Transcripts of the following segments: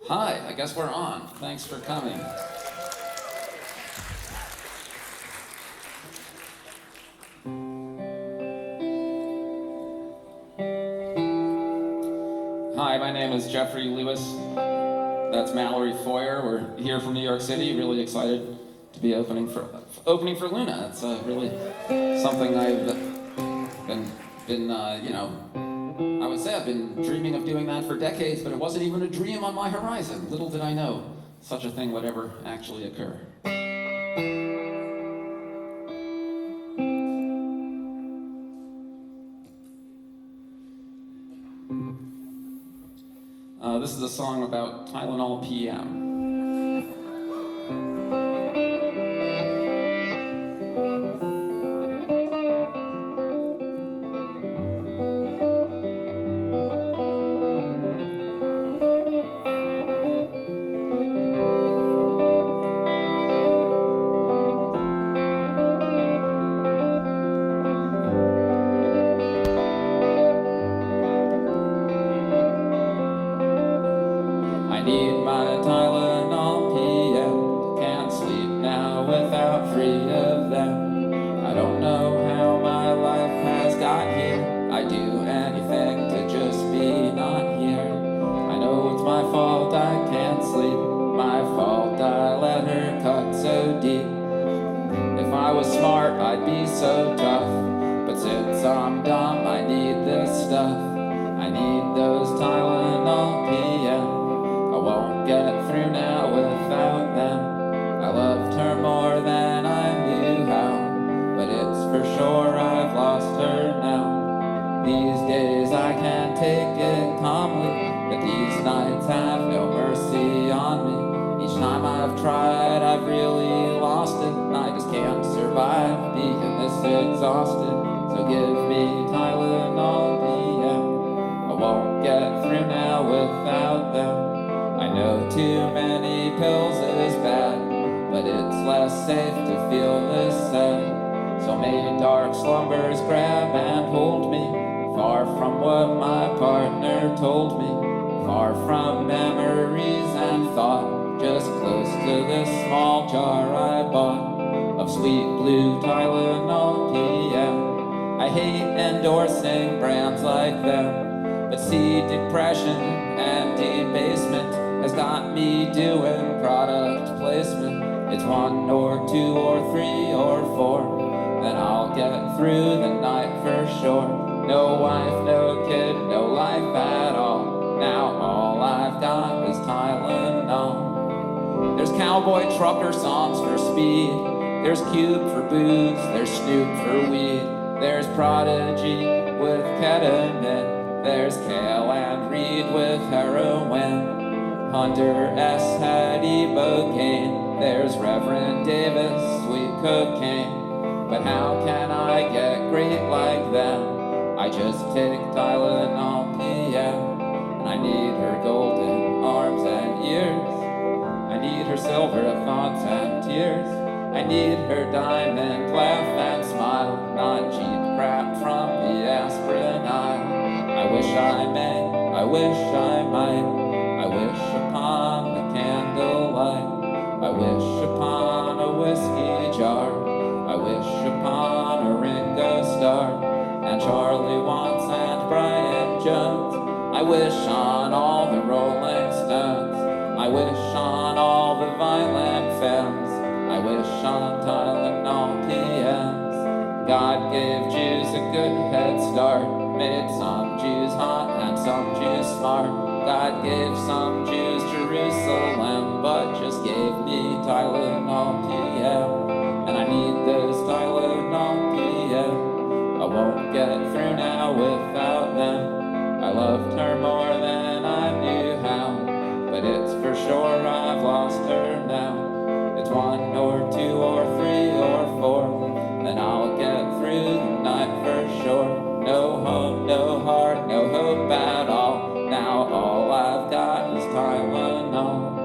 Hi, I guess we're on. Thanks for coming. Hi, my name is Jeffrey Lewis. That's Mallory Foyer. We're here from New York City. Really excited to be opening for Luna. It's really something I've been I would say I've been dreaming of doing that for decades, but it wasn't even a dream on my horizon. Little did I know such a thing would ever actually occur. This is a song about Tylenol PM. I need my Tylenol PM. Can't sleep now without 3 of them. I don't know how my life has got here. I'd do anything to just be not here. I know it's my fault I can't sleep. My fault I let her cut so deep. If I was smart, I'd be so tough. But since I'm dumb, I need this stuff. I need those Tylenol PM. I won't get through now without them. I loved her more than I knew how, but it's for sure I've lost her now. These days I can take it calmly, but these nights have no mercy on me. Each time I've tried, I've really lost it, and I just can't survive being this exhausted. So give me Tylenol PM. I won't get through now without them. I know too many pills is bad, but it's less safe to feel this sad. So may dark slumbers grab and hold me, far from what my partner told me, far from memories and thought, just close to this small jar I bought of sweet blue Tylenol PM. I hate endorsing brands like them, but see, depression and debasement has got me doing product placement. It's 1 or 2 or 3 or 4, then I'll get through the night for sure. No wife, no kid, no life at all. Now all I've got is Tylenol. There's cowboy trucker songs for speed. There's Cube for booze. There's Snoop for weed. There's Prodigy with ketamine. There's Kale and Reed with heroin. Hunter S. had Ibogaine. There's Reverend Davis, sweet cocaine. But how can I get great like them? I just take Tylenol PM. And I need her golden arms and ears. I need her silver thoughts and tears. I need her diamond laugh and smile, not cheap crap from the aspirin aisle. I wish I may, I wish I might. I wish upon the candlelight. I wish upon a whiskey jar. I wish upon a Ringo Starr and Charlie Watts and Brian Jones. I wish on all the Rolling Stones. I wish on all the violent femmes. I wish on Tylenol PMs. God gave Jews a good head start, made some Jews hot and some Jews smart. God gave some Jews Jerusalem, but just gave me Tylenol PM. And I need those Tylenol PM. I won't get through now without them. I loved her more than I knew how, but it's for sure I've lost her now. It's 1 or 2 or 3 or 4, then I'll get through the night for sure. No home, no heart, no hope at all. Now all I've got is Tylenol.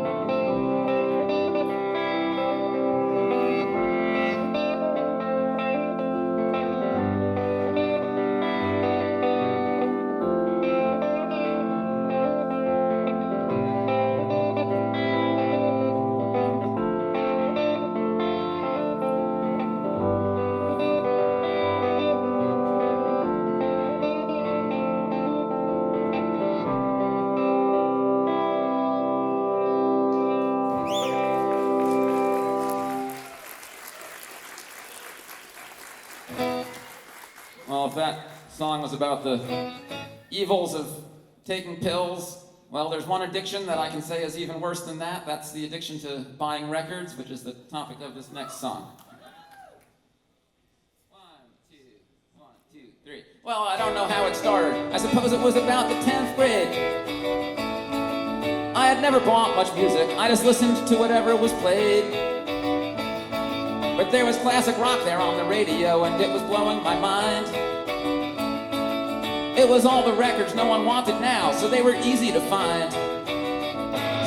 if that song was about the evils of taking pills, well, there's one addiction that I can say is even worse than that. That's the addiction to buying records, which is the topic of this next song. 1, 2, 1, 2, 3. Well, I don't know how it started. I suppose it was about the 10th grade. I had never bought much music. I just listened to whatever was played. But there was classic rock there on the radio, and it was blowing my mind. It was all the records no one wanted now, so they were easy to find.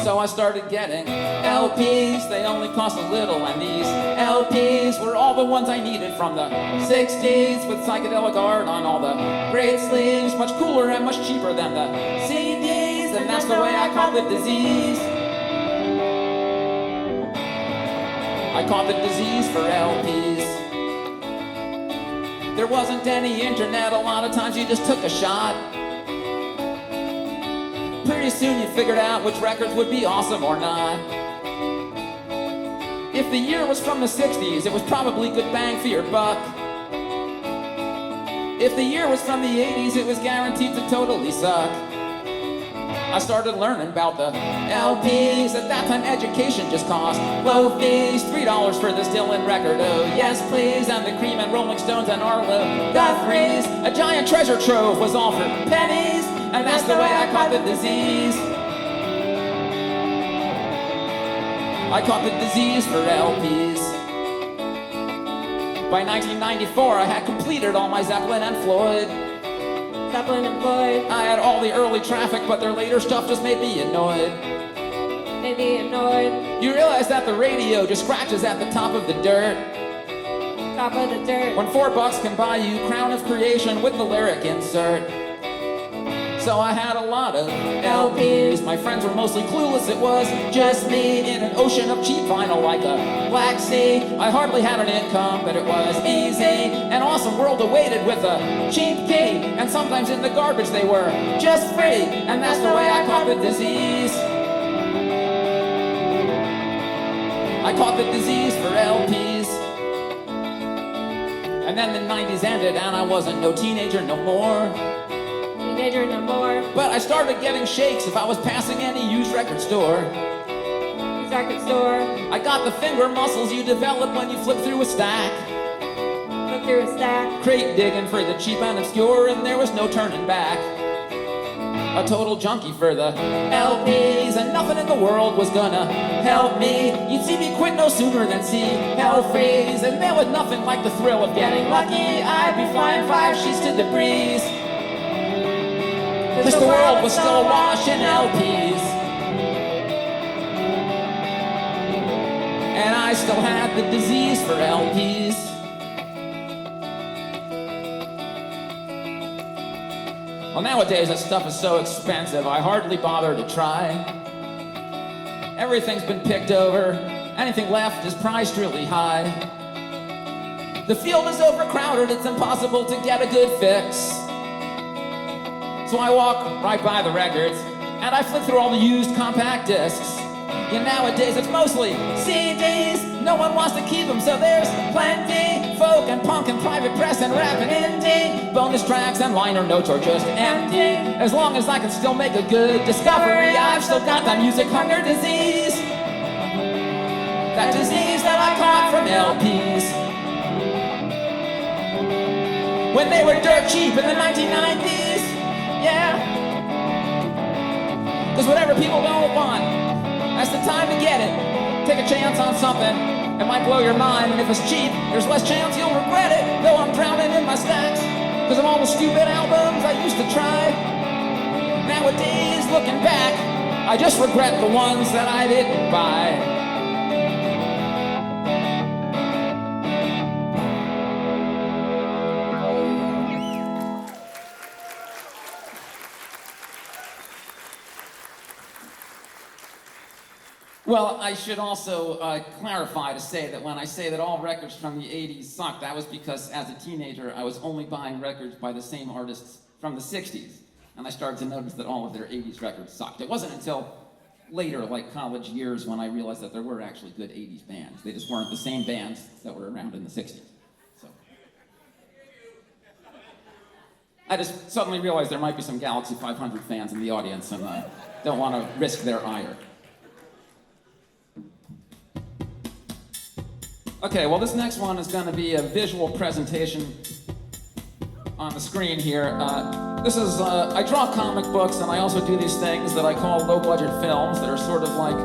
So I started getting LPs, they only cost a little, and these LPs were all the ones I needed from the 60s, with psychedelic art on all the great sleeves, much cooler and much cheaper than the CDs, and that's the way I caught the disease. I caught the disease for LPs. There wasn't any internet, a lot of times you just took a shot. Pretty soon you figured out which records would be awesome or not. If the year was from the 60s, it was probably good bang for your buck. If the year was from the 80s, it was guaranteed to totally suck. I started learning about the LPs. At that time, education just cost low fees. $3 for this Dylan record, oh yes please. And the Cream and Rolling Stones and Arlo Guthrie's. A giant treasure trove was all for pennies. And that's the way I caught the disease. I caught the disease for LPs. By 1994, I had completed all my Zeppelin and Floyd. Zeppelin and Floyd. I had all the early Traffic, but their later stuff just made me annoyed. You realize that the radio just scratches at the top of the dirt. Top of the dirt. When $4 can buy you Crown of Creation with the lyric insert. So I had a lot of LPs. My friends were mostly clueless. It was just me in an ocean of cheap vinyl like a Black Sea. I hardly had an income, but it was easy. An awesome world awaited with a cheap key. And sometimes in the garbage they were just free. And that's the way I caught the disease. I caught the disease for LPs. And then the 90s ended and I wasn't no teenager no more. No more. But I started getting shakes if I was passing any used record store. I got the finger muscles you develop when you flip through a stack. Crate digging for the cheap and obscure, and there was no turning back. A total junkie for the LPs, and nothing in the world was gonna help me. You'd see me quit no sooner than see hell freeze. And there was nothing like the thrill of getting lucky. I'd be flying 5 sheets to the breeze. Cause the world was still awash in LPs. And I still had the disease for LPs. Well, nowadays that stuff is so expensive, I hardly bother to try. Everything's been picked over, anything left is priced really high. The field is overcrowded, it's impossible to get a good fix. So I walk right by the records, and I flip through all the used compact discs. Yeah, nowadays it's mostly CDs, no one wants to keep them, so there's plenty. Folk and punk and private press and rap and indie. Bonus tracks and liner notes are just empty. As long as I can still make a good discovery, I've still got that music hunger disease. That disease that I caught from LPs. When they were dirt cheap in the 1990s. Yeah, cause whatever people don't want, that's the time to get it. Take a chance on something, it might blow your mind. And if it's cheap, there's less chance you'll regret it. Though I'm drowning in my stacks, cause of all the stupid albums I used to try. Nowadays, looking back, I just regret the ones that I didn't buy. Well, I should also clarify to say that when I say that all records from the 80s sucked, that was because as a teenager I was only buying records by the same artists from the 60s. And I started to notice that all of their 80s records sucked. It wasn't until later, like college years, when I realized that there were actually good 80s bands. They just weren't the same bands that were around in the 60s. So. I just suddenly realized there might be some Galaxy 500 fans in the audience, and I don't want to risk their ire. Okay, well, this next one is going to be a visual presentation on the screen here. I draw comic books, and I also do these things that I call low-budget films that are sort of like,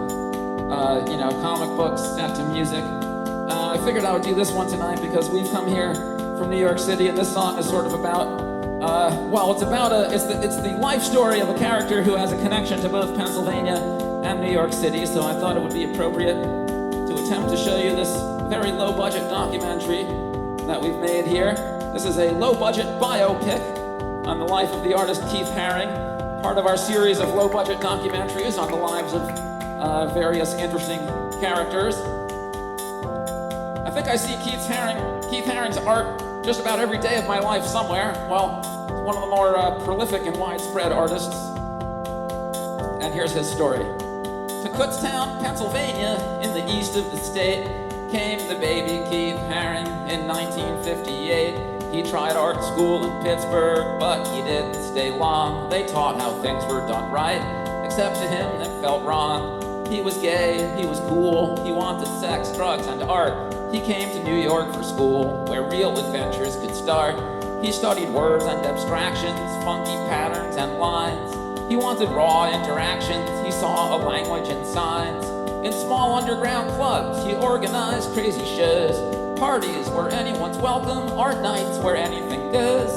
comic books set to music. I figured I would do this one tonight because we've come here from New York City, and this song is sort of about, it's the life story of a character who has a connection to both Pennsylvania and New York City, so I thought it would be appropriate to attempt to show you this very low-budget documentary that we've made here. This is a low-budget biopic on the life of the artist Keith Haring, part of our series of low-budget documentaries on the lives of various interesting characters. I think I see Keith Haring's art just about every day of my life somewhere. Well, one of the more prolific and widespread artists. And here's his story. To Kutztown, Pennsylvania, in the east of the state, came the baby Keith Haring in 1958. He tried art school in Pittsburgh, but he didn't stay long. They taught how things were done right, except to him that felt wrong. He was gay, he was cool, he wanted sex, drugs, and art. He came to New York for school, where real adventures could start. He studied words and abstractions, funky patterns and lines. He wanted raw interactions, he saw a language in signs. In small underground clubs, he organized crazy shows. Parties where anyone's welcome, art nights where anything goes.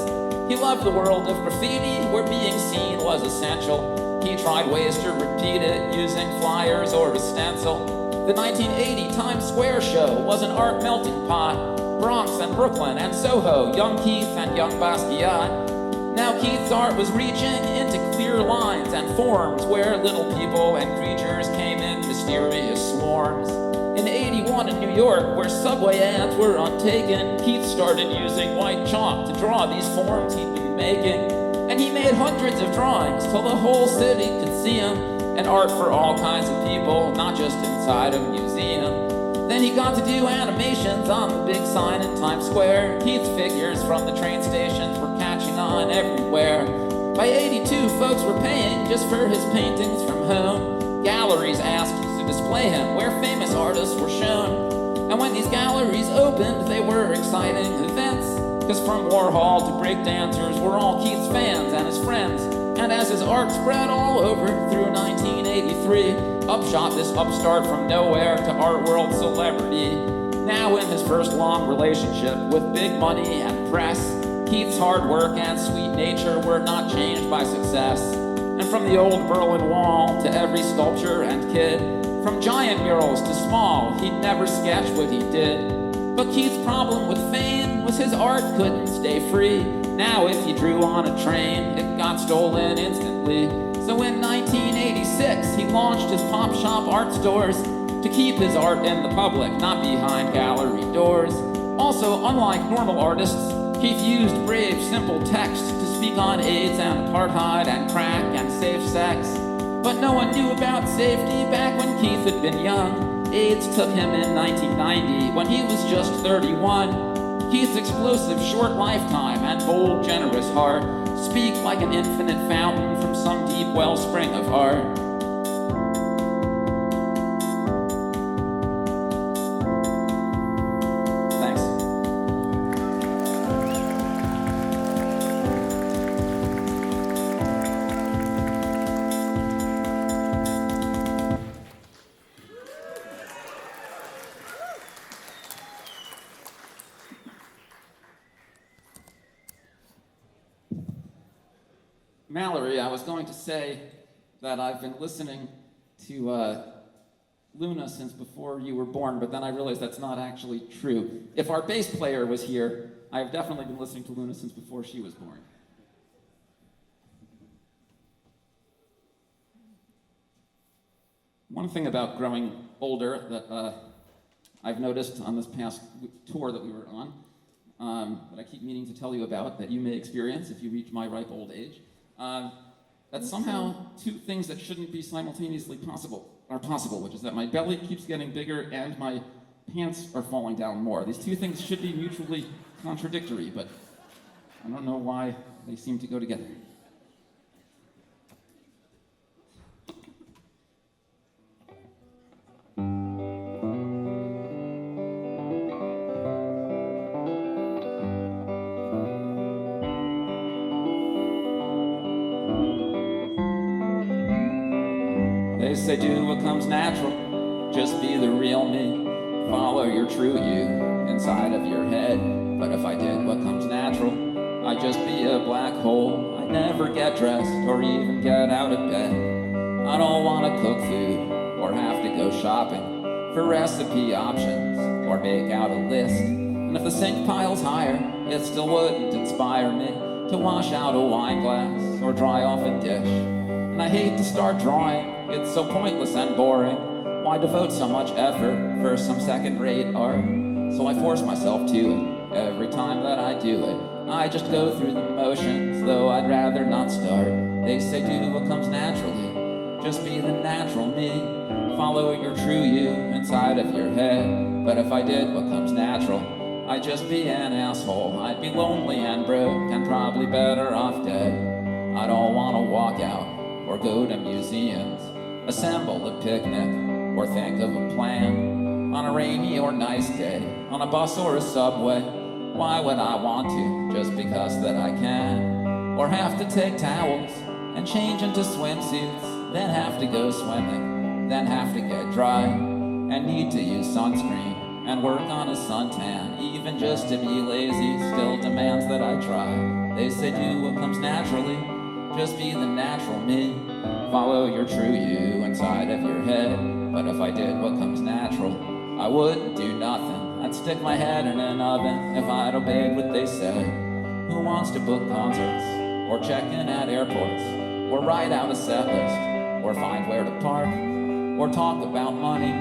He loved the world of graffiti, where being seen was essential. He tried ways to repeat it, using flyers or a stencil. The 1980 Times Square show was an art melting pot. Bronx and Brooklyn and Soho, young Keith and young Basquiat. Now Keith's art was reaching into clear lines and forms where little people and creatures came in mysterious swarms. In 81 in New York, where subway ads were untaken, Keith started using white chalk to draw these forms he'd been making. And he made hundreds of drawings till the whole city could see him. And art for all kinds of people, not just inside a museum. Then he got to do animations on the big sign in Times Square. Keith's figures from the train stations were catching on everywhere. By 82, folks were paying just for his paintings from home. Galleries asked to display him where famous artists were shown. And when these galleries opened, they were exciting events. Cause from Warhol to breakdancers were all Keith's fans and his friends. And as his art spread all over through 1983, up shot this upstart from nowhere to art world celebrity. Now in his first long relationship with big money and press, Keith's hard work and sweet nature were not changed by success. And from the old Berlin Wall to every sculpture and kid, from giant murals to small, he'd never sketch what he did. But Keith's problem with fame was his art couldn't stay free. Now if he drew on a train, it got stolen instantly. So in 1986, he launched his pop shop art stores to keep his art in the public, not behind gallery doors. Also, unlike normal artists, Keith used brave, simple text to speak on AIDS and apartheid and crack and safe sex. But no one knew about safety back when Keith had been young. AIDS took him in 1990 when he was just 31. Keith's explosive short lifetime and bold, generous heart speak like an infinite fountain from some deep wellspring of art. Thanks. Mallory, I was going to say that I've been listening to Luna since before you were born, but then I realized that's not actually true. If our bass player was here, I have definitely been listening to Luna since before she was born. One thing about growing older that I've noticed on this past tour that we were on, that I keep meaning to tell you about, that you may experience if you reach my ripe old age, that somehow two things that shouldn't be simultaneously possible are possible, which is that my belly keeps getting bigger and my pants are falling down more. These two things should be mutually contradictory, but I don't know why They seem to go together. They say do what comes natural, just be the real me. Follow your true you inside of your head. But if I did what comes natural, I'd just be a black hole. I'd never get dressed or even get out of bed. I don't want to cook food or have to go shopping for recipe options or make out a list. And if the sink pile's higher, it still wouldn't inspire me to wash out a wine glass or dry off a dish. And I hate to start drawing, it's so pointless and boring. Why devote so much effort for some second-rate art? So I force myself to it every time that I do it. I just go through the motions, though I'd rather not start. They say do what comes naturally, just be the natural me. Follow your true you inside of your head. But if I did what comes natural, I'd just be an asshole. I'd be lonely and broke and probably better off dead. I don't want to walk out or go to museums, assemble a picnic, or think of a plan on a rainy or nice day, on a bus or a subway. Why would I want to, just because that I can? Or have to take towels and change into swimsuits, then have to go swimming, then have to get dry, and need to use sunscreen and work on a suntan. Even just to be lazy still demands that I try. They say do what comes naturally, just be the natural me. Follow your true you inside of your head. But if I did what comes natural, I wouldn't do nothing. I'd stick my head in an oven if I'd obeyed what they said. Who wants to book concerts, or check in at airports, or write out a set list, or find where to park, or talk about money,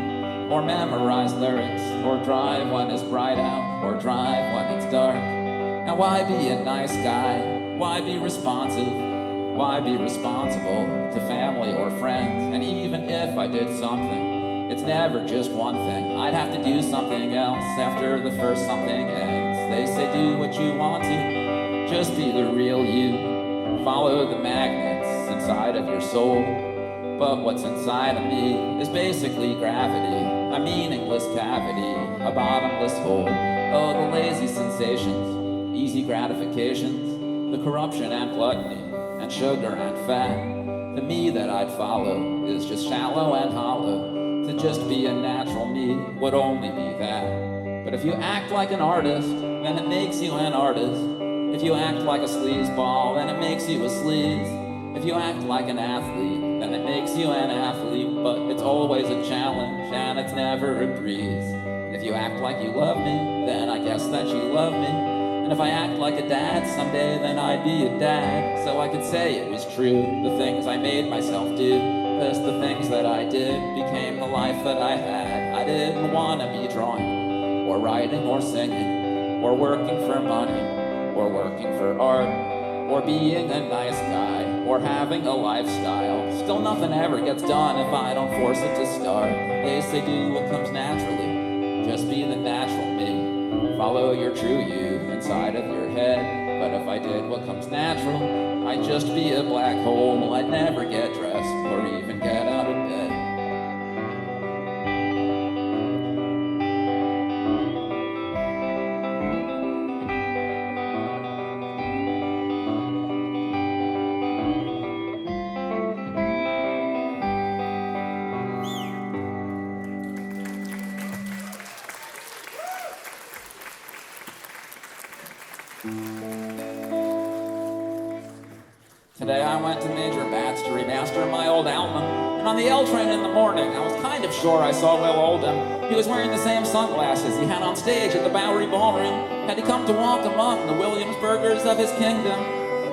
or memorize lyrics, or drive when it's bright out, or drive when it's dark? And why be a nice guy? Why be responsive? Why be responsible to family or friends? And even if I did something, it's never just one thing. I'd have to do something else after the first something ends. They say do what you want to, just be the real you. Follow the magnets inside of your soul. But what's inside of me is basically gravity, a meaningless cavity, a bottomless hole. Oh, the lazy sensations, easy gratifications, the corruption and gluttony, and sugar and fat. The me that I'd follow is just shallow and hollow. To just be a natural me would only be that. But if you act like an artist, then it makes you an artist. If you act like a sleazeball, then it makes you a sleaze. If you act like an athlete, then it makes you an athlete. But it's always a challenge, and it's never a breeze. If you act like you love me, then I guess that you love me. And if I act like a dad someday, then I'd be a dad. So I could say it was true, the things I made myself do. Cause the things that I did became the life that I had. I didn't want to be drawing, or writing, or singing, or working for money, or working for art, or being a nice guy, or having a lifestyle. Still nothing ever gets done if I don't force it to start. They say do what comes naturally, just be the natural me. Follow your true you inside of your head. But if I did what comes natural, I'd just be a black hole. I'd never get dressed or even get out of bed. Today I went to Major Bats to remaster my old album, and on the L train in the morning, I was kind of sure I saw Will Oldham. He was wearing the same sunglasses he had on stage at the Bowery Ballroom. Had he come to walk among the Williamsburgers of his kingdom?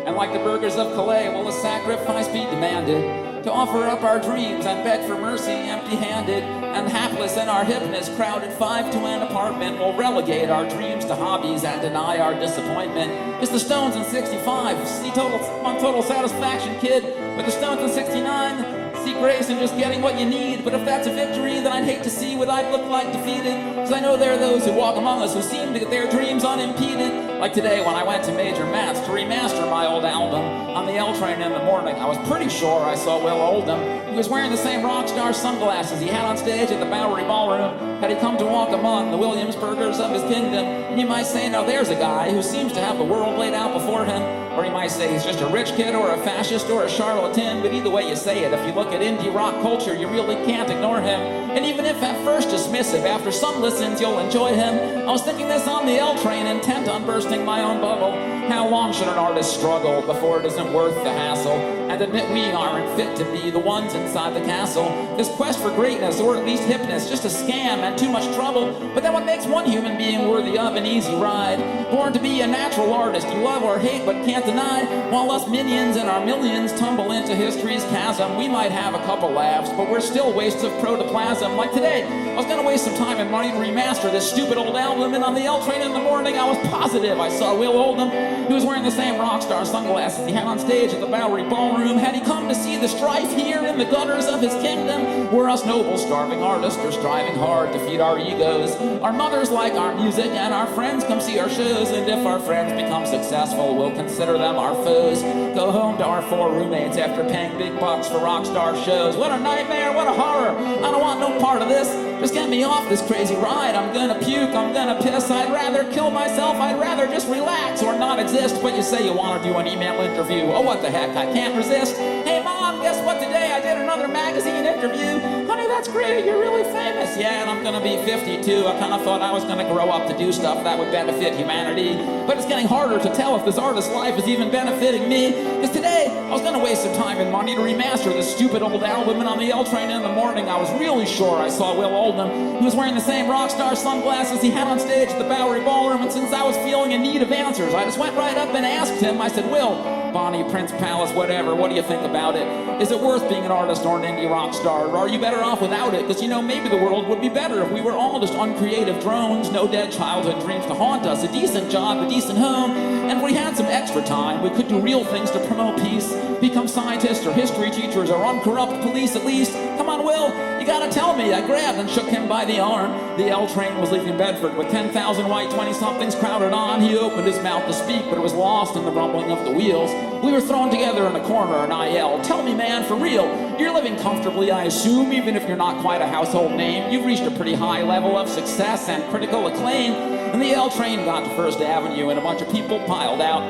And like the burgers of Calais, will a sacrifice be demanded? To offer up our dreams and beg for mercy empty-handed, and hapless in our hipness, crowded 5 to an apartment, will relegate our dreams to hobbies and deny our disappointment. It's the Stones in 65, see total satisfaction, kid, but the Stones in 69 See grace in just getting what you need. But if that's a victory, then I'd hate to see what I'd look like defeated. Cause I know there are those who walk among us who seem to get their dreams unimpeded. Like today when I went to Major Matt's to remaster my old album. On the L train in the morning, I was pretty sure I saw Will Oldham. He was wearing the same rock star sunglasses he had on stage at the Bowery Ballroom. Had he come to walk among the Williamsburgers of his kingdom. And you might say, now there's a guy who seems to have the world laid out before him. Or you might say he's just a rich kid or a fascist or a charlatan. But either way you say it, if you look at indie rock culture, you really can't ignore him. And even if at first dismissive, after some listens you'll enjoy him. I was thinking this on the L train, intent on bursting my own bubble. How long should an artist struggle before it isn't worth the hassle? And admit we aren't fit to be the ones inside the castle. This quest for greatness, or at least hipness, just a scam and too much trouble. But then what makes one human being worthy of an easy ride? Born to be a natural artist you love or hate but can't deny. While us minions and our millions tumble into history's chasm, we might have a couple laughs, but we're still wastes of protoplasm. Like today, I was gonna waste some time and money to remaster this stupid old album, and on the L train in the morning I was positive I saw Will Oldham. He was wearing the same rock star sunglasses he had on stage at the Bowery Ballroom. Had he come to see the strife here in the gutters of his kingdom, where us noble starving artists are striving hard to feed our egos? Our mothers like our music and our friends come see our shows, and if our friends become successful, we'll consider them our foes. Go home to our four roommates after paying big bucks for rock star shows. What a nightmare, what a horror. I don't want no part of this. Just get me off this crazy ride. I'm gonna puke, I'm gonna piss. I'd rather kill myself, I'd rather just relax or not exist. But you say you want to do an email interview. Oh, what the heck, I can't resist. Hey mom, guess what today? I did another magazine interview. Honey, that's great, you're really famous. Yeah, and I'm gonna be 52. I kinda thought I was gonna grow up to do stuff that would benefit humanity. But it's getting harder to tell if this artist's life is even benefiting me. Cause today, I was gonna waste some time and money to remaster this stupid old album, and on the L train in the morning, I was really sure I saw Will Oldham. He was wearing the same rock star sunglasses he had on stage at the Bowery Ballroom, and since I was feeling in need of answers, I just went right up and asked him. I said, Will, Bonnie, Prince Palace, whatever, what do you think about it? Is it worth being an artist or an indie rock star, or are you better off without it? Because, you know, maybe the world would be better if we were all just uncreative drones, no dead childhood dreams to haunt us, a decent job, a decent home, and if we had some extra time, we could do real things to promote peace, become scientists or history teachers or uncorrupt police at least. Come on, Will, you gotta tell me. I grabbed and shook him by the arm. The L train was leaving Bedford with 10,000 white 20-somethings crowded on. He opened his mouth to speak, but it was lost in the rumbling of the wheels. We were thrown together in a corner, and I yelled, tell me, man, for real, you're living comfortably, I assume, even if you're not quite a household name. You've reached a pretty high level of success and critical acclaim. And the L train got to First Avenue, and a bunch of people piled out.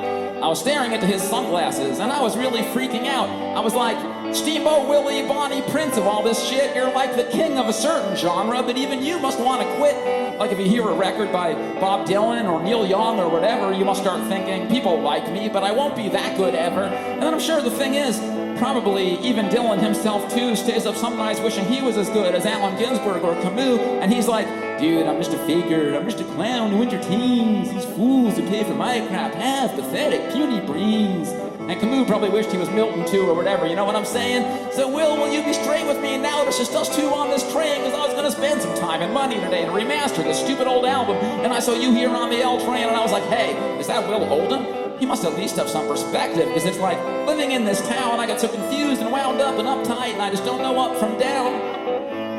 I was staring into his sunglasses, and I was really freaking out. I was like, Steamboat Willie, Bonnie, Prince of all this shit, you're like the king of a certain genre, but even you must want to quit. Like if you hear a record by Bob Dylan or Neil Young or whatever, you must start thinking, people like me, but I won't be that good ever. And then I'm sure the thing is, probably even Dylan himself too stays up some nights wishing he was as good as Allen Ginsberg or Camus, and he's like, dude, I'm just a faker, I'm just a clown who entertains these fools who pay for my crap, have pathetic, puny brains. And Camus probably wished he was Milton too or whatever, you know what I'm saying? So will you be straight with me now? It's just us two on this train, because I was gonna spend some time and money today to remaster this stupid old album, and I saw you here on the L train, and I was like, hey, is that Will Oldham? He must at least have some perspective, because it's like living in this town, I got so confused and wound up and uptight, and I just don't know up from down.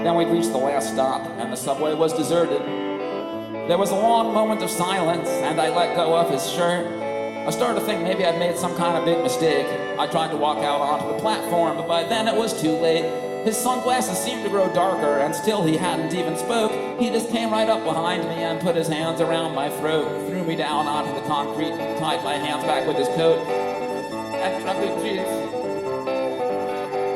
Then we'd reached the last stop, and the subway was deserted. There was a long moment of silence, and I let go of his shirt. I started to think maybe I'd made some kind of big mistake. I tried to walk out onto the platform, but by then it was too late. His sunglasses seemed to grow darker, and still he hadn't even spoke. He just came right up behind me and put his hands around my throat, threw me down onto the concrete, and tied my hands back with his coat. And grabbed the jeans.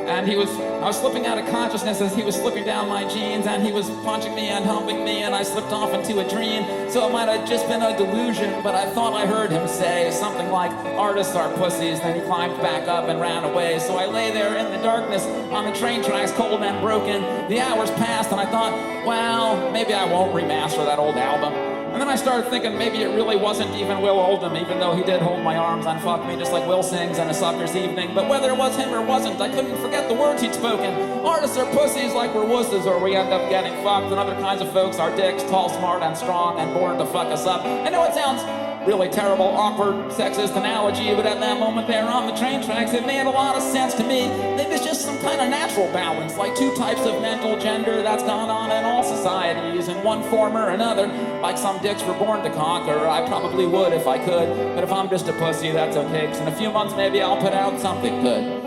And I was slipping out of consciousness as he was slipping down my jeans, and he was punching me and humping me, and I slipped off into a dream. So it might have just been a delusion, but I thought I heard him say something like, artists are pussies. Then he climbed back up and ran away. So I lay there in the darkness on the train tracks, cold and broken. The hours passed, and I thought, well, maybe I won't remaster that old album. And then I started thinking maybe it really wasn't even Will Oldham, even though he did hold my arms and fuck me just like Will sings in A Sucker's Evening. But whether it was him or wasn't, I couldn't forget the words he'd spoken. Artists are pussies like we're wusses, or we end up getting fucked. And other kinds of folks are dicks, tall, smart, and strong, and born to fuck us up. I know it sounds really terrible, awkward, sexist analogy, but at that moment there on the train tracks, it made a lot of sense to me. Maybe it's just some kind of natural balance, like two types of mental gender that's gone on in all societies, in one form or another. Like some dicks were born to conquer, I probably would if I could, but if I'm just a pussy, that's okay, 'cause in a few months maybe I'll put out something good.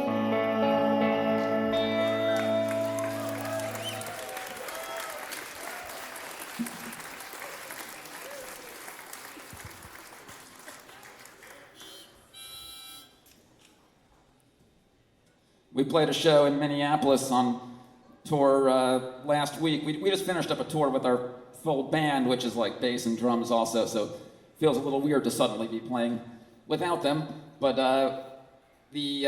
We played a show in Minneapolis on tour last week. We just finished up a tour with our full band, which is like bass and drums also, so it feels a little weird to suddenly be playing without them. But the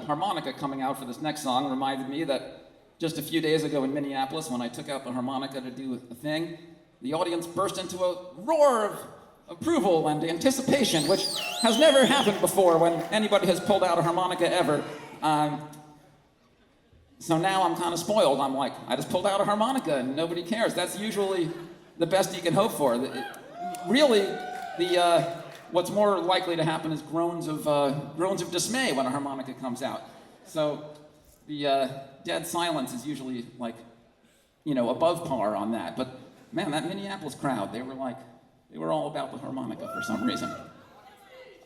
harmonica coming out for this next song reminded me that just a few days ago in Minneapolis, when I took out the harmonica to do a thing, the audience burst into a roar of approval and anticipation, which has never happened before when anybody has pulled out a harmonica ever. So now I'm kind of spoiled. I'm like, I just pulled out a harmonica and nobody cares. That's usually the best you can hope for. Really, what's more likely to happen is groans of dismay when a harmonica comes out. So the dead silence is usually like, above par on that. But man, that Minneapolis crowd, they were all about the harmonica for some reason.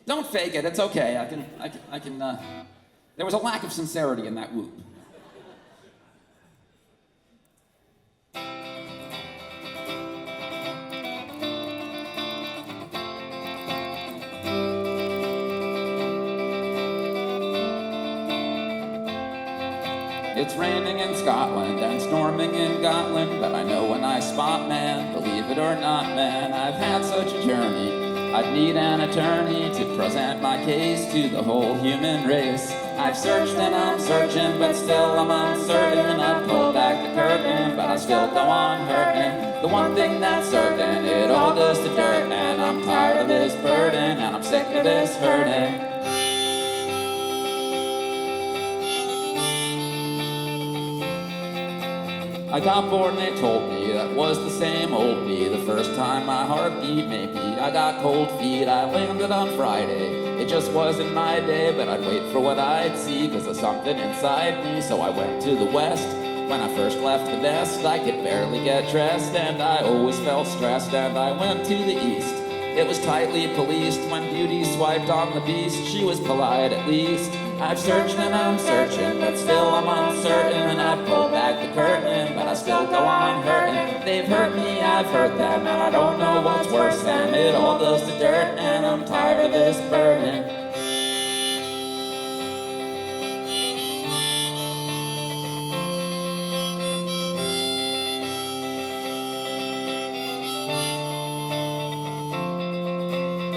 Don't fake it. It's okay. I can. There was a lack of sincerity in that whoop. It's raining in Scotland and storming in Gotland, but I know when I spot man, believe it or not, man, I've had such a journey. I'd need an attorney to present my case to the whole human race. I've searched and I'm searching, but still I'm uncertain. I've pulled back the curtain, but I still go on hurting. The one thing that's certain, it all goes to dirt, and I'm tired of this burden, and I'm sick of this hurting. I got bored and they told me that was the same old me. The first time my heart beat, maybe I got cold feet. I landed on Friday, it just wasn't my day, but I'd wait for what I'd see, 'cause there's something inside me. So I went to the west. When I first left the nest, I could barely get dressed, and I always felt stressed, and I went to the east. It was tightly policed. When beauty swiped on the beast, she was polite at least. I've searched and I'm searching, but still I'm uncertain, and I pulled back the curtain, but I still go on hurting. They've hurt me, I've hurt them, and I don't know what's worse than it all goes to dirt, and I'm tired of this burden.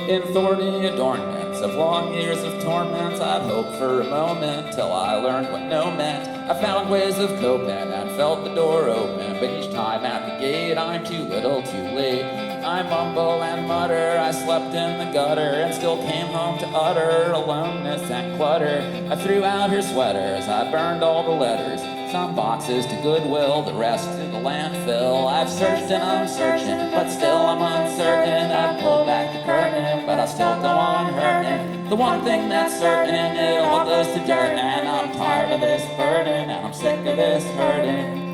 In thorny adornments of long years of torment, I'd hoped for a moment till I learned what no meant. I found ways of coping and felt the door open, but each time at the gate I'm too little too late. I mumble and mutter, I slept in the gutter and still came home to utter aloneness and clutter. I threw out her sweaters, I burned all the letters, some boxes to Goodwill, the rest to the landfill. I've searched and I'm searching, but still I'm uncertain. I've pulled back the curtain, but I still go on hurting. The one thing that's certain, it all goes to dirt, and I'm tired of this burden, and I'm sick of this hurting.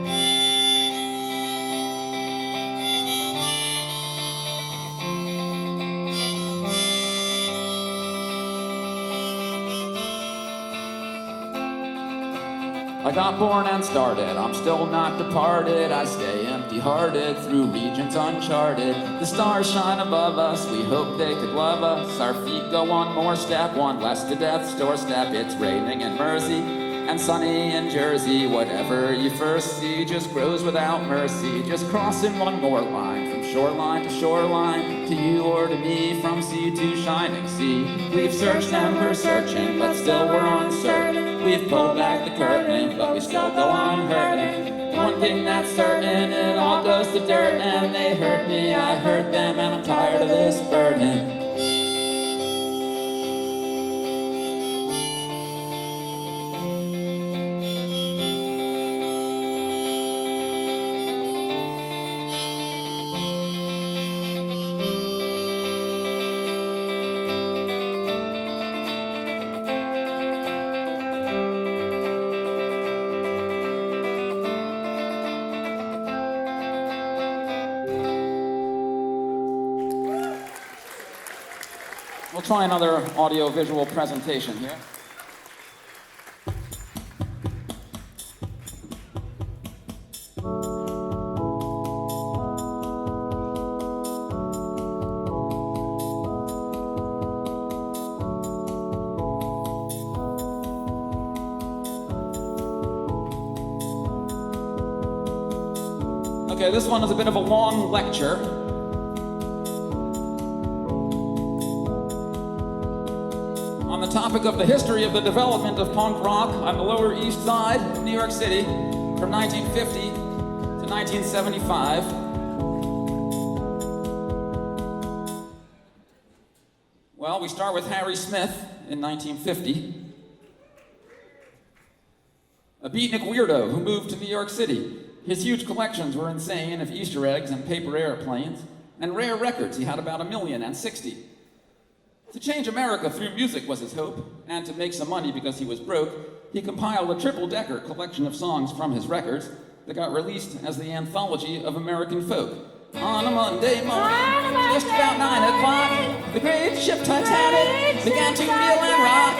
I got born and started, I'm still not departed. I stay empty-hearted through regions uncharted. The stars shine above us, we hope they could love us. Our feet go one more step, one less to death's doorstep. It's raining in Mersey and sunny in Jersey. Whatever you first see just grows without mercy. Just crossing one more line, from shoreline to shoreline, to you or to me, from sea to shining sea. We've searched and we're searching, but still we're uncertain. We've pulled back the curtain, but we still go on hurting. One thing that's certain, it all goes to dirt, and they hurt me, I hurt them, and I'm tired of this burden. try another audio-visual presentation here. Okay, this one is a bit of a long lecture. On the topic of the history of the development of punk rock on the Lower East Side of New York City from 1950 to 1975. Well, we start with Harry Smith in 1950. A beatnik weirdo who moved to New York City. His huge collections were insane of Easter eggs and paper airplanes, and rare records. He had about 1,060,000. To change America through music was his hope, and to make some money because he was broke, he compiled a triple-decker collection of songs from his records that got released as the Anthology of American Folk. On a Monday morning, just about 9 o'clock, the great ship Titanic began to reel and rock.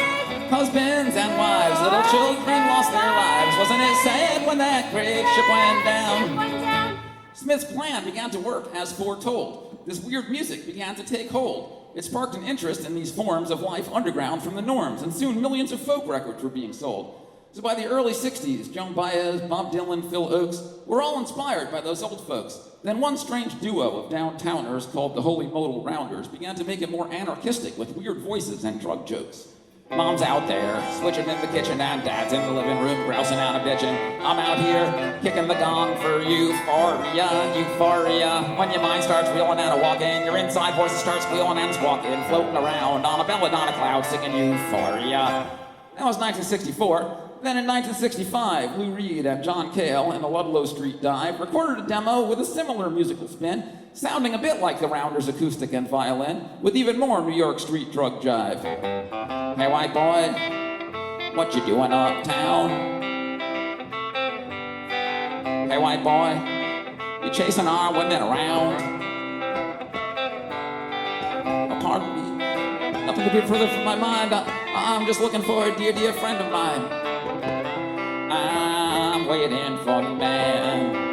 Husbands and wives, little children lost their lives. Wasn't it sad when that great ship went down? Smith's plan began to work as foretold. This weird music began to take hold. It sparked an interest in these forms of life underground from the norms, and soon millions of folk records were being sold. So by the early 60s, Joan Baez, Bob Dylan, Phil Oakes were all inspired by those old folks. Then one strange duo of downtowners called the Holy Modal Rounders began to make it more anarchistic with weird voices and drug jokes. Mom's out there, switching in the kitchen, and Dad's in the living room, grousing out a bitchin'. I'm out here, kicking the gong for euphoria, euphoria. When your mind starts reeling and walking, your inside voice starts squealing and squawking, floating around on a belladonna cloud, singing euphoria. That was 1964. Then in 1965, Lou Reed and John Cale in the Ludlow Street Dive recorded a demo with a similar musical spin, sounding a bit like the Rounders acoustic and violin, with even more New York street drug jive. Hey, white boy, what you doing uptown? Hey, white boy, you chasing our women around? Oh, pardon me, nothing a bit further from my mind. I'm just looking for a dear, dear friend of mine. I'm waiting for the man.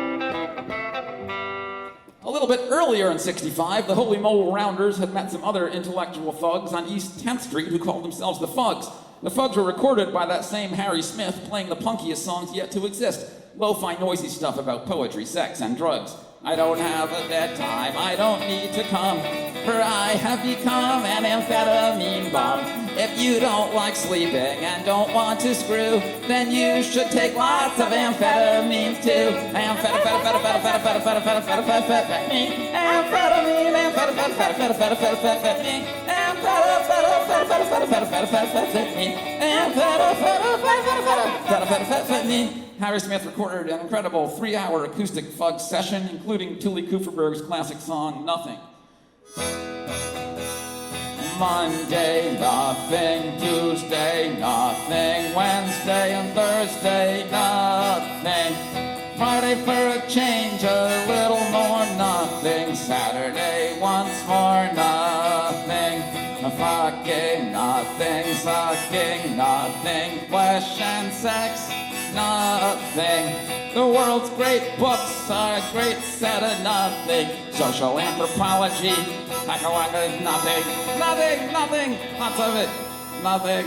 A little bit earlier in 65, the Holy Modal Rounders had met some other intellectual thugs on East 10th Street who called themselves the Fugs. The Fugs were recorded by that same Harry Smith playing the punkiest songs yet to exist. Lo-fi noisy stuff about poetry, sex, and drugs. I don't have a bedtime, I don't need to come, for I have become an amphetamine bum. If you don't like sleeping and don't want to screw, then you should take lots of amphetamines too. Harry Smith recorded an incredible 3-hour acoustic fug session, including Tuli Kuferberg's classic song, Nothing. Monday, nothing. Tuesday, nothing. Wednesday and Thursday, nothing. Friday for a change, a little more nothing. Saturday, once more nothing. Fucking nothing, sucking nothing. Flesh and sex, nothing. The world's great books are a great set of nothing. Social anthropology, nothing, nothing, lots of it, nothing.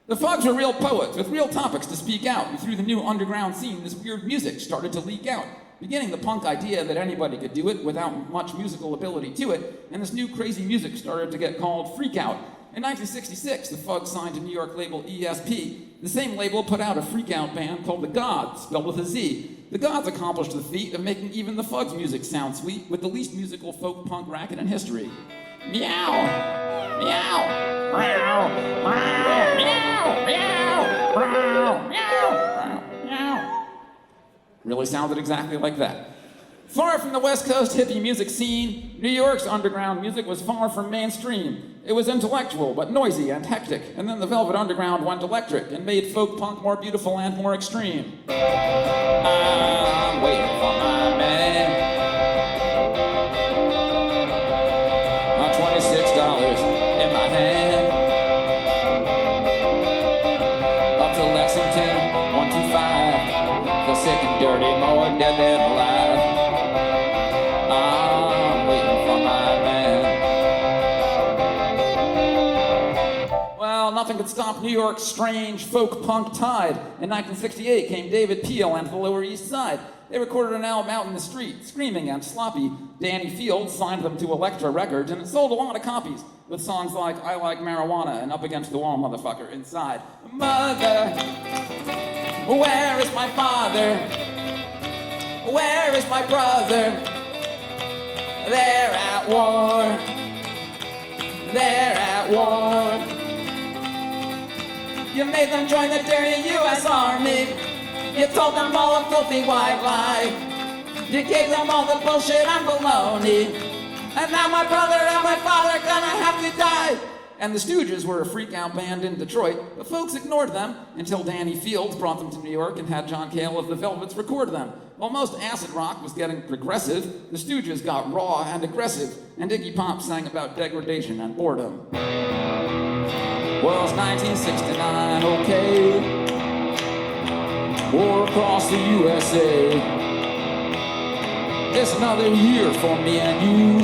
The Fugs were real poets with real topics to speak out, and through the new underground scene, this weird music started to leak out, beginning the punk idea that anybody could do it without much musical ability to it, and this new crazy music started to get called freak out. In 1966, the Fugs signed to New York label ESP. The same label put out a freak-out band called The Gods, spelled with a Z. The Gods accomplished the feat of making even the Fugs music sound sweet with the least musical folk punk racket in history. Meow! Meow! Meow! Meow! Meow! Meow! Meow! Meow! Really sounded exactly like that. Far from the West Coast hippie music scene, New York's underground music was far from mainstream. It was intellectual, but noisy and hectic, and then the Velvet Underground went electric and made folk punk more beautiful and more extreme. I'm waiting for my man. $26 in my stop New York's strange folk punk tide. In 1968 came David Peel and the Lower East Side. They recorded an album out in the street, screaming and sloppy. Danny Fields signed them to Elektra Records, and it sold a lot of copies, with songs like I Like Marijuana and Up Against the Wall, Motherfucker, inside. Mother, where is my father? Where is my brother? They're at war. They're at war. You made them join the dirty U.S. Army. You told them all a filthy white lie. You gave them all the bullshit and baloney. And now my brother and my father are gonna have to die. And the Stooges were a freak-out band in Detroit, but folks ignored them until Danny Fields brought them to New York and had John Cale of the Velvets record them. While most acid rock was getting progressive, the Stooges got raw and aggressive, and Iggy Pop sang about degradation and boredom. Well, it's 1969, okay. War across the USA. It's another year for me and you.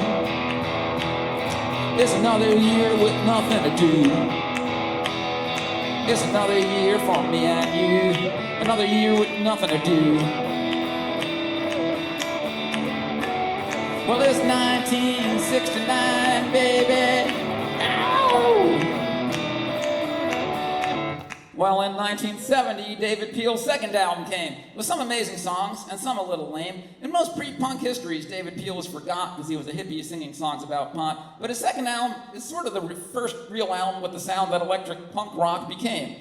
It's another year with nothing to do. It's another year for me and you. Another year with nothing to do. Well, it's 1969, baby. Ow! Well, in 1970, David Peel's second album came, with some amazing songs and some a little lame. In most pre-punk histories, David Peel was forgot because he was a hippie singing songs about pot, but his second album is sort of the first real album with the sound that electric punk rock became.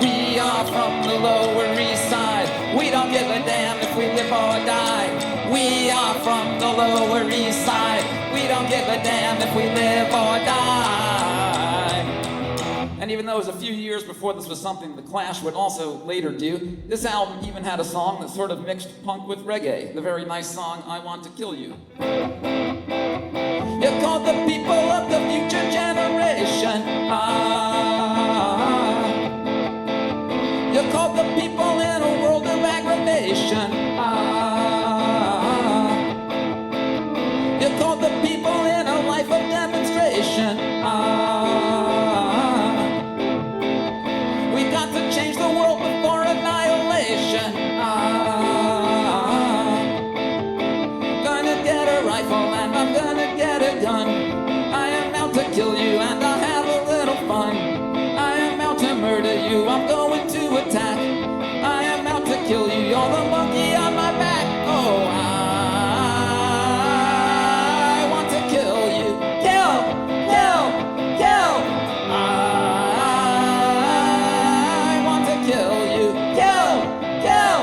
We are from the Lower East Side. We don't give a damn if we live or die. We are from the Lower East Side. We don't give a damn if we live or die. And even though it was a few years before this was something The Clash would also later do, this album even had a song that sort of mixed punk with reggae, the very nice song, I Want to Kill You. You called the people of the future generation. You called the people in a world of aggravation. You called the people in a life of demonstration. We got to change the world before annihilation. Gonna get a rifle and I'm gonna get a gun. I am out to kill you and I'll have a little fun. I am out to murder you, I'm going to attack. I am out to kill you, you're the monkey on my back. Oh, I want to kill you. Kill, kill, kill. I want to kill you. Kill, kill,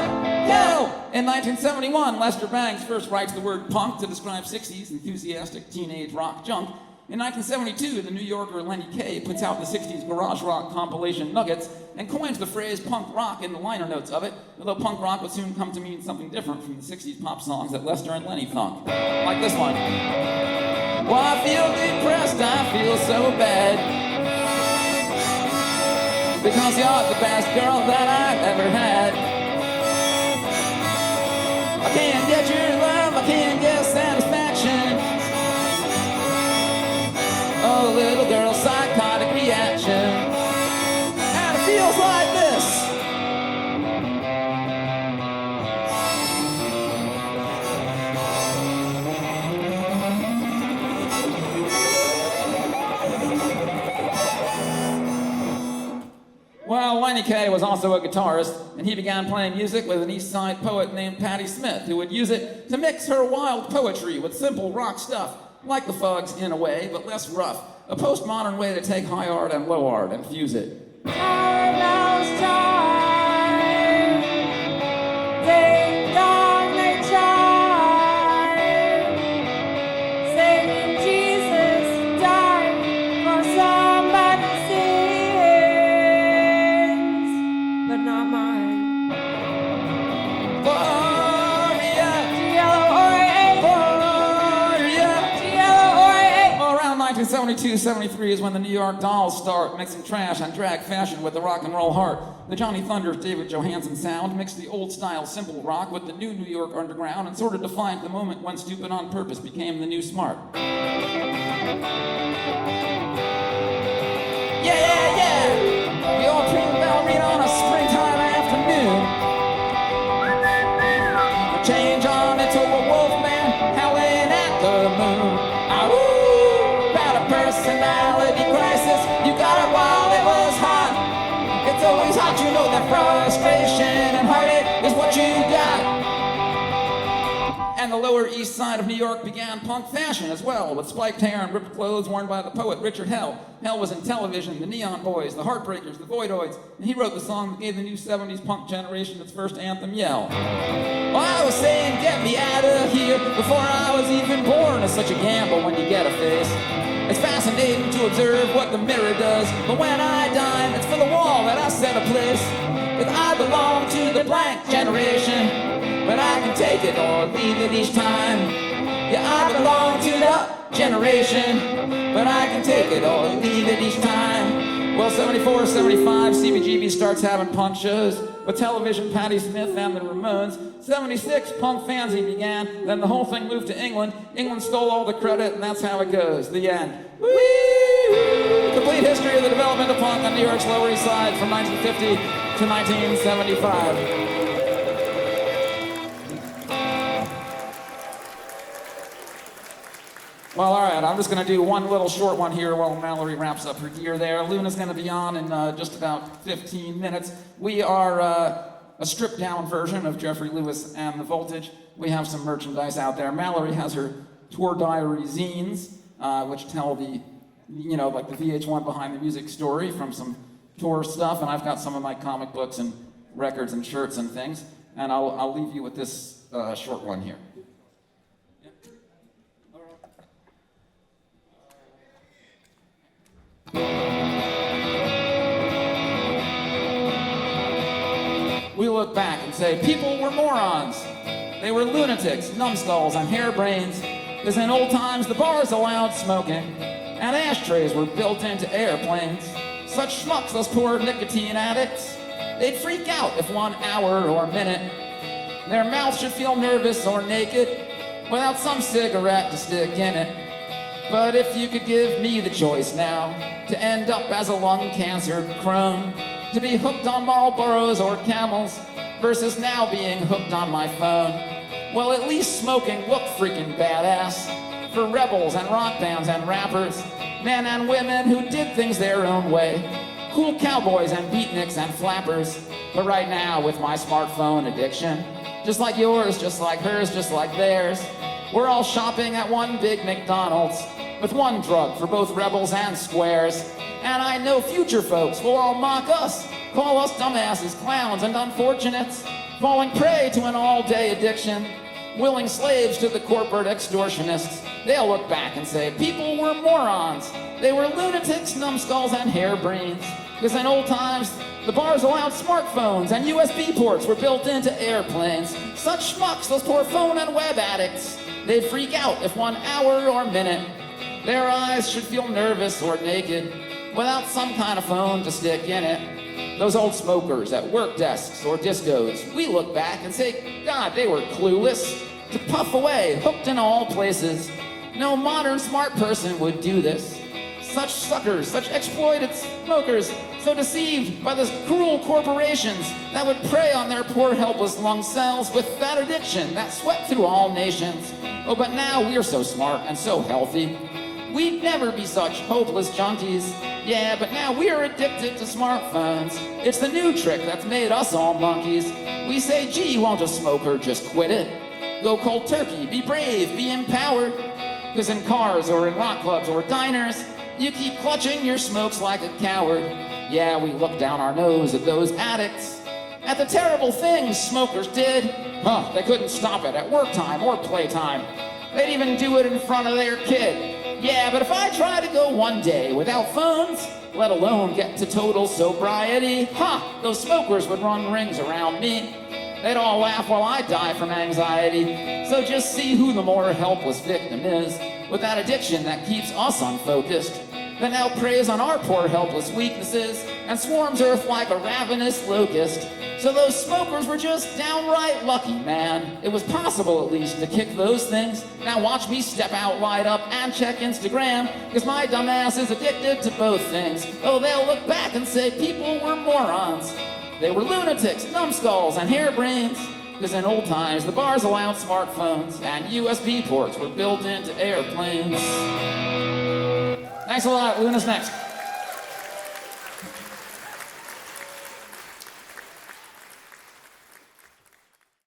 kill. In 1971, Lester Bangs first writes the word punk to describe 60s enthusiastic teenage rock junk. In 1972, the New Yorker Lenny Kaye puts out the 60s garage rock compilation Nuggets and coins the phrase punk rock in the liner notes of it, although punk rock would soon come to mean something different from the 60s pop songs that Lester and Lenny thunk. Like this one. Well, I feel depressed, I feel so bad, because you're the best girl that I've ever had. I can't get your love, I can't get satisfaction. Oh, little girl, psychotic reaction. And it feels like this. Well, Lenny Kaye was also a guitarist, and he began playing music with an East Side poet named Patti Smith, who would use it to mix her wild poetry with simple rock stuff. Like the Fugs in a way, but less rough. A postmodern way to take high art and low art and fuse it. Parallels time. Ding dong, they chime. Saying Jesus died for somebody's sins, but not mine. Gloria, Gloria. 1972-73 is when the New York Dolls start mixing trash and drag fashion with the rock and roll heart. The Johnny Thunders David Johansen sound mixed the old style simple rock with the new New York underground and sort of defined the moment when stupid on purpose became the new smart. The old prima ballerina on a springtime afternoon. Change on into a wolf man howling at the moon. Woo! About a personality crisis. You got it while it was hot. It's always hot, you know that frustration and heartache is what you got. And the Lower East Side of New York began punk fashion as well, with spiked hair and ripped clothes worn by the poet Richard Hell. Hell was in television, the Neon Boys, the Heartbreakers, the Voidoids, and he wrote the song that gave the new 70s punk generation its first anthem, Yell. Well, I was saying, get me out of here, before I was even born. It's such a gamble when you get a face. It's fascinating to observe what the mirror does, but when I die, it's for the wall that I set a place. If I belong to the blank generation, but I can take it or leave it each time. Yeah, I belong to the generation, but I can take it or leave it each time. Well, 74, 75, CBGB starts having punk shows with television, Patti Smith and the Ramones. 76, punk fanzine began, then the whole thing moved to England. England stole all the credit, and that's how it goes. The end. Whee! Complete history of the development of punk on New York's Lower East Side from 1950 to 1975. Well, all right, I'm just going to do one little short one here while Mallory wraps up her gear there. Luna's going to be on in just about 15 minutes. We are a stripped-down version of Jeffrey Lewis and the Voltage. We have some merchandise out there. Mallory has her tour diary zines, which tell the, like the VH1 behind the music story from some tour stuff, and I've got some of my comic books and records and shirts and things, and I'll leave you with this short one here. We look back and say, people were morons. They were lunatics, numbskulls, and harebrains. Because in old times, the bars allowed smoking, and ashtrays were built into airplanes. Such schmucks, those poor nicotine addicts, they'd freak out if 1 hour or minute their mouths should feel nervous or naked without some cigarette to stick in it. But if you could give me the choice now to end up as a lung cancer crone, to be hooked on Marlboros or Camels versus now being hooked on my phone, well, at least smoking looked freaking badass for rebels and rock bands and rappers, men and women who did things their own way, cool cowboys and beatniks and flappers. But right now, with my smartphone addiction, just like yours, just like hers, just like theirs, we're all shopping at one big McDonald's with one drug for both rebels and squares. And I know future folks will all mock us, call us dumbasses, clowns, and unfortunates, falling prey to an all-day addiction, willing slaves to the corporate extortionists. They'll look back and say, people were morons. They were lunatics, numbskulls, and harebrains. Because in old times, the bars allowed smartphones, and USB ports were built into airplanes. Such schmucks, those poor phone and web addicts, they'd freak out if 1 hour or minute their eyes should feel nervous or naked without some kind of phone to stick in it. Those old smokers at work desks or discos, we look back and say, God, they were clueless to puff away, hooked in all places. No modern smart person would do this. Such suckers, such exploited smokers, so deceived by the cruel corporations that would prey on their poor helpless lung cells with that addiction that swept through all nations. Oh, but now we're so smart and so healthy. We'd never be such hopeless junkies. Yeah, but now we're addicted to smartphones. It's the new trick that's made us all monkeys. We say, gee, won't a smoker just quit it? Go cold turkey, be brave, be empowered. Because in cars or in rock clubs or diners, you keep clutching your smokes like a coward. Yeah, we look down our nose at those addicts, at the terrible things smokers did. They couldn't stop it at work time or playtime. They'd even do it in front of their kid. Yeah, but if I try to go one day without phones, let alone get to total sobriety, those smokers would run rings around me. They'd all laugh while I die from anxiety. So just see who the more helpless victim is with that addiction that keeps us unfocused. that now preys on our poor helpless weaknesses and swarms Earth like a ravenous locust. So those smokers were just downright lucky, man. It was possible, at least, to kick those things. Now watch me step out, light up, and check Instagram, because my dumbass is addicted to both things. Oh, they'll look back and say people were morons. They were lunatics, numbskulls, and harebrains. Because in old times, the bars allowed smartphones, and USB ports were built into airplanes. Thanks a lot. Luna's next.